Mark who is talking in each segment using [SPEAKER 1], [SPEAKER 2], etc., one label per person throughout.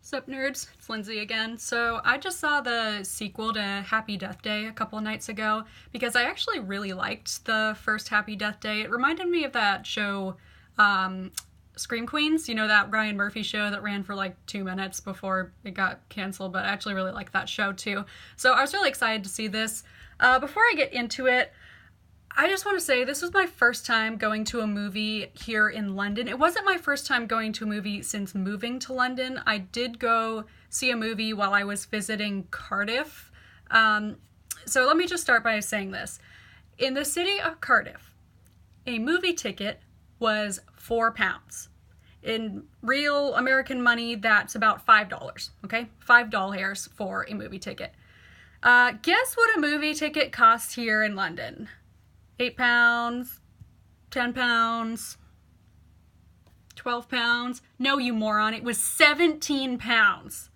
[SPEAKER 1] Sup nerds, it's Lindsay again. So I just saw the sequel to Happy Death Day a couple of nights ago because I actually really liked the first Happy Death Day. It reminded me of that show, Scream Queens, you know, that Ryan Murphy show that ran for like 2 minutes before it got canceled, but I actually really liked that show too. So I was really excited to see this. Before I get into it, I just want to say this was my first time going to a movie here in London. It wasn't my first time going to a movie since moving to London. I did go see a movie while I was visiting Cardiff. So let me just start by saying this. In the city of Cardiff, a movie ticket was £4. In real American money, that's about $5, okay? $5 for a movie ticket. Guess what a movie ticket costs here in London? £8, £10, £12. No, you moron, it was £17.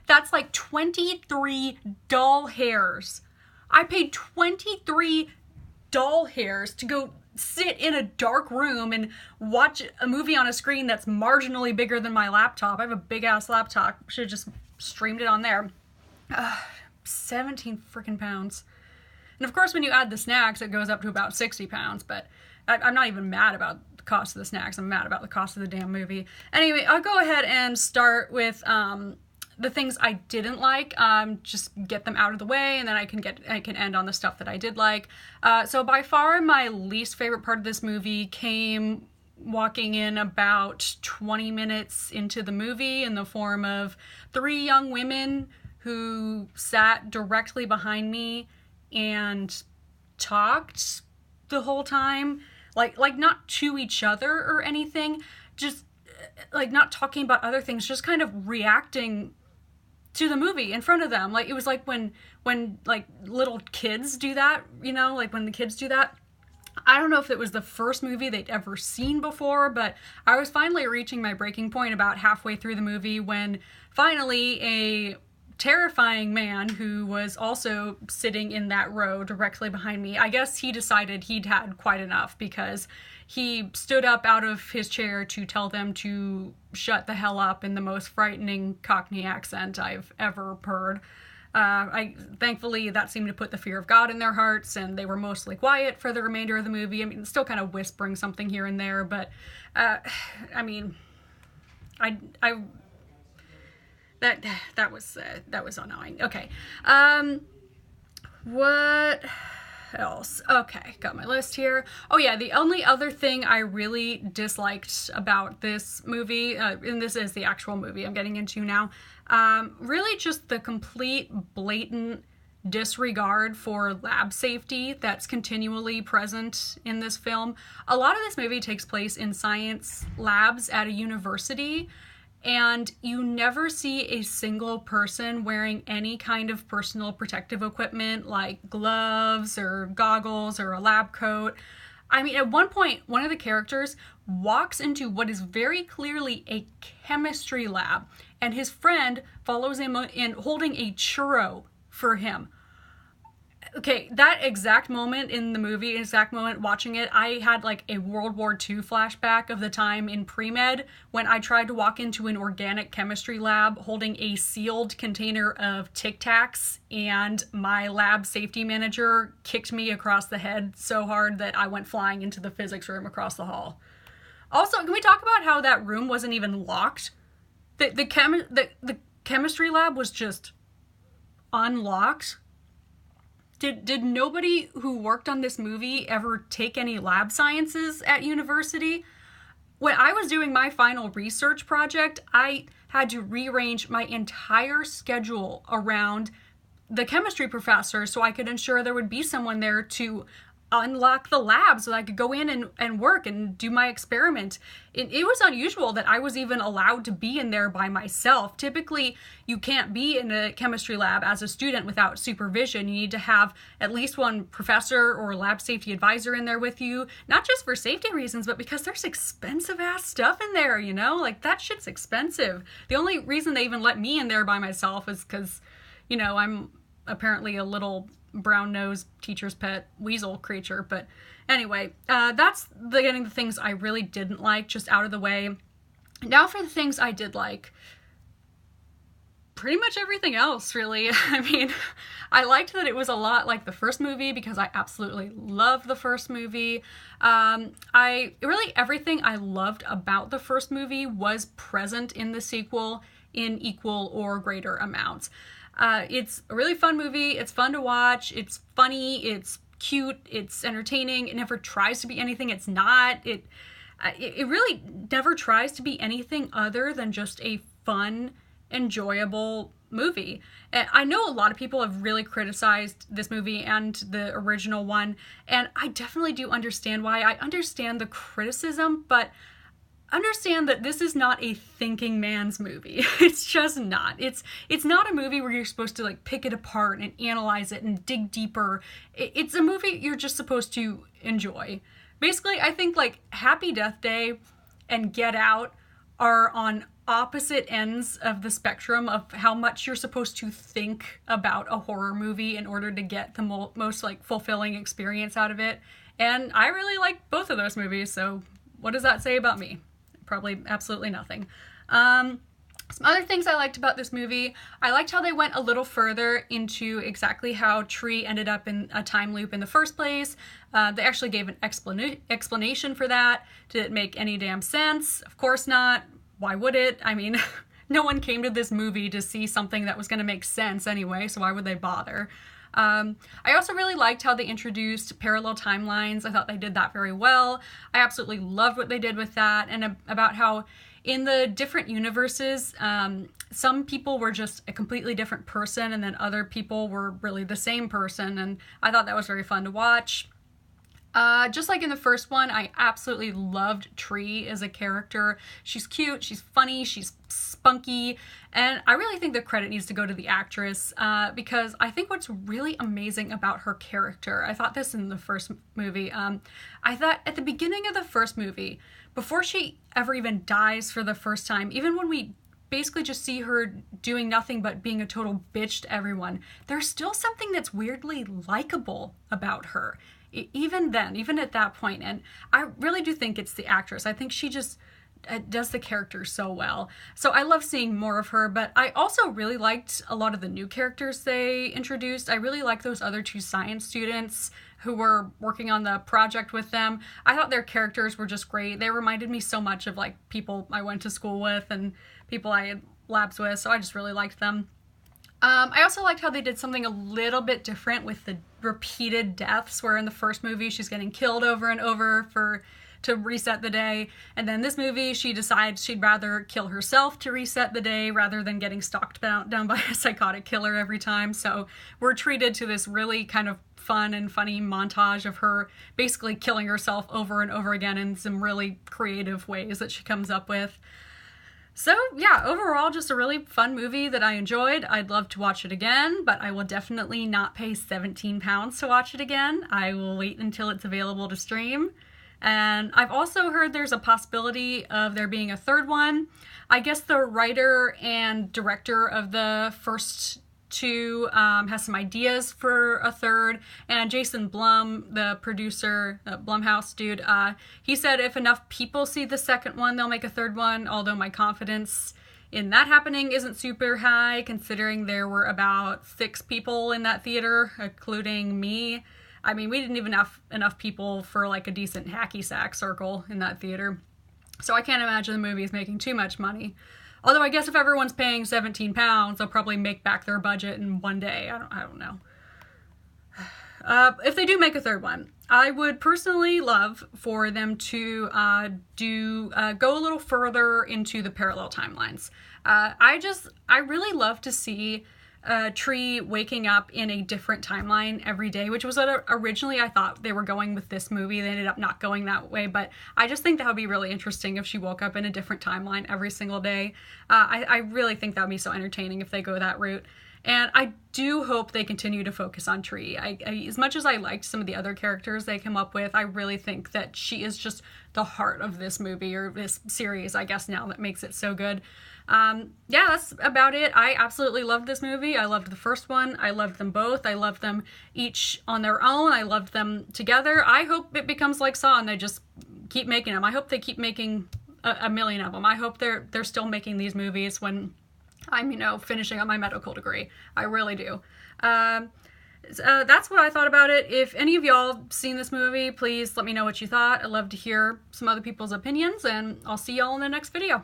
[SPEAKER 1] That's like 23 doll hairs. I paid 23 doll hairs to go sit in a dark room and watch a movie on a screen that's marginally bigger than my laptop. I have a big ass laptop. Should have just streamed it on there. 17 freaking pounds. And of course, when you add the snacks, it goes up to about 60 pounds, but I'm not even mad about the cost of the snacks. I'm mad about the cost of the damn movie. Anyway, I'll go ahead and start with the things I didn't like, just get them out of the way, and then I can end on the stuff that I did like. So by far, my least favorite part of this movie came walking in about 20 minutes into the movie in the form of 3 young women who sat directly behind me and talked the whole time, like not to each other or anything, just like not talking about other things, just kind of reacting to the movie in front of them. Like it was like when like little kids do that, you know, like when the kids do that. I don't know if it was the first movie they'd ever seen before, but I was finally reaching my breaking point about halfway through the movie when finally a terrifying man who was also sitting in that row directly behind me, I guess he decided he'd had quite enough because he stood up out of his chair to tell them to shut the hell up in the most frightening Cockney accent I've ever heard. Thankfully that seemed to put the fear of God in their hearts, and they were mostly quiet for the remainder of the movie. I mean, still kind of whispering something here and there, but I mean, that was annoying. Okay. What else? Okay, got my list here. Oh yeah, the only other thing I really disliked about this movie, and this is the actual movie I'm getting into now, really just the complete blatant disregard for lab safety that's continually present in this film. A lot of this movie takes place in science labs at a university, and you never see a single person wearing any kind of personal protective equipment like gloves or goggles or a lab coat. I mean, at one point, one of the characters walks into what is very clearly a chemistry lab, and his friend follows him in holding a churro for him. Okay, that exact moment in the movie, exact moment watching it, I had like a World War II flashback of the time in pre-med when I tried to walk into an organic chemistry lab holding a sealed container of Tic Tacs, and my lab safety manager kicked me across the head so hard that I went flying into the physics room across the hall. Also, can we talk about how that room wasn't even locked? The chemistry lab was just unlocked. Did nobody who worked on this movie ever take any lab sciences at university? When I was doing my final research project, I had to rearrange my entire schedule around the chemistry professor so I could ensure there would be someone there to unlock the lab so that I could go in and work and do my experiment. It was unusual that I was even allowed to be in there by myself. Typically, you can't be in a chemistry lab as a student without supervision. You need to have at least one professor or lab safety advisor in there with you, not just for safety reasons, but because there's expensive ass stuff in there, you know? Like, that shit's expensive. The only reason they even let me in there by myself is because, you know, I'm apparently a little brown-nosed teacher's pet weasel creature. But anyway, that's getting the things I really didn't like just out of the way. Now for the things I did like. pretty much everything else, really. I mean, I liked that it was a lot like the first movie because I absolutely love the first movie. Everything I loved about the first movie was present in the sequel in equal or greater amounts. It's a really fun movie. It's fun to watch. It's funny. It's cute. It's entertaining. It never tries to be anything it's not. It really never tries to be anything other than just a fun, enjoyable movie. I know a lot of people have really criticized this movie and the original one, and I definitely do understand why. I understand the criticism, but understand that this is not a thinking man's movie. It's just not. It's not a movie where you're supposed to like pick it apart and analyze it and dig deeper. It's a movie you're just supposed to enjoy. Basically, I think like Happy Death Day and Get Out are on opposite ends of the spectrum of how much you're supposed to think about a horror movie in order to get the most like fulfilling experience out of it. And I really like both of those movies, so what does that say about me? Probably absolutely nothing. Some other things I liked about this movie, I liked how they went a little further into exactly how Tree ended up in a time loop in the first place. They actually gave an explanation for that. Did it make any damn sense? Of course not. Why would it? I mean, no one came to this movie to see something that was going to make sense anyway, so why would they bother? I also really liked how they introduced parallel timelines. I thought they did that very well. I absolutely loved what they did with that, and about how in the different universes, some people were just a completely different person, and then other people were really the same person, and I thought that was very fun to watch. Just like in the first one, I absolutely loved Tree as a character. She's cute, she's funny, she's spunky, and I really think the credit needs to go to the actress, because I think what's really amazing about her character, I thought this in the first movie, I thought at the beginning of the first movie, before she ever even dies for the first time, even when we basically just see her doing nothing but being a total bitch to everyone, there's still something that's weirdly likable about her. Even then, even at that point, and I really do think it's the actress. I think she just does the character so well. So I love seeing more of her, but I also really liked a lot of the new characters they introduced. I really like those other two science students who were working on the project with them. I thought their characters were just great. They reminded me so much of like people I went to school with and people I had labs with, so I just really liked them. I also liked how they did something a little bit different with the repeated deaths, where in the first movie she's getting killed over and over to reset the day, and then this movie she decides she'd rather kill herself to reset the day rather than getting stalked down by a psychotic killer every time. So we're treated to this really kind of fun and funny montage of her basically killing herself over and over again in some really creative ways that she comes up with. So yeah, overall just a really fun movie that I enjoyed. I'd love to watch it again, but I will definitely not pay £17 to watch it again. I will wait until it's available to stream. And I've also heard there's a possibility of there being a third one. I guess the writer and director of the first two has some ideas for a third, and Jason Blum, the producer, Blumhouse dude, he said if enough people see the second one, they'll make a third one, although my confidence in that happening isn't super high, considering there were about 6 people in that theater, including me. I mean, we didn't even have enough people for like a decent hacky sack circle in that theater, so I can't imagine the movie is making too much money. Although I guess if everyone's paying £17, they'll probably make back their budget in one day. I don't know. If they do make a third one, I would personally love for them to go a little further into the parallel timelines. I really love to see Tree waking up in a different timeline every day, which was what originally I thought they were going with this movie. They ended up not going that way, but I just think that would be really interesting if she woke up in a different timeline every single day. I really think that would be so entertaining if they go that route. And I do hope they continue to focus on Tree. As much as I liked some of the other characters they come up with, I really think that she is just the heart of this movie, or this series, I guess now, that makes it so good. Yeah, that's about it. I absolutely loved this movie. I loved the first one. I loved them both. I loved them each on their own. I loved them together. I hope it becomes like Saw and they just keep making them. I hope they keep making a million of them. I hope they're still making these movies when I'm, finishing up my medical degree. I really do. That's what I thought about it. If any of y'all seen this movie, please let me know what you thought. I'd love to hear some other people's opinions, and I'll see y'all in the next video.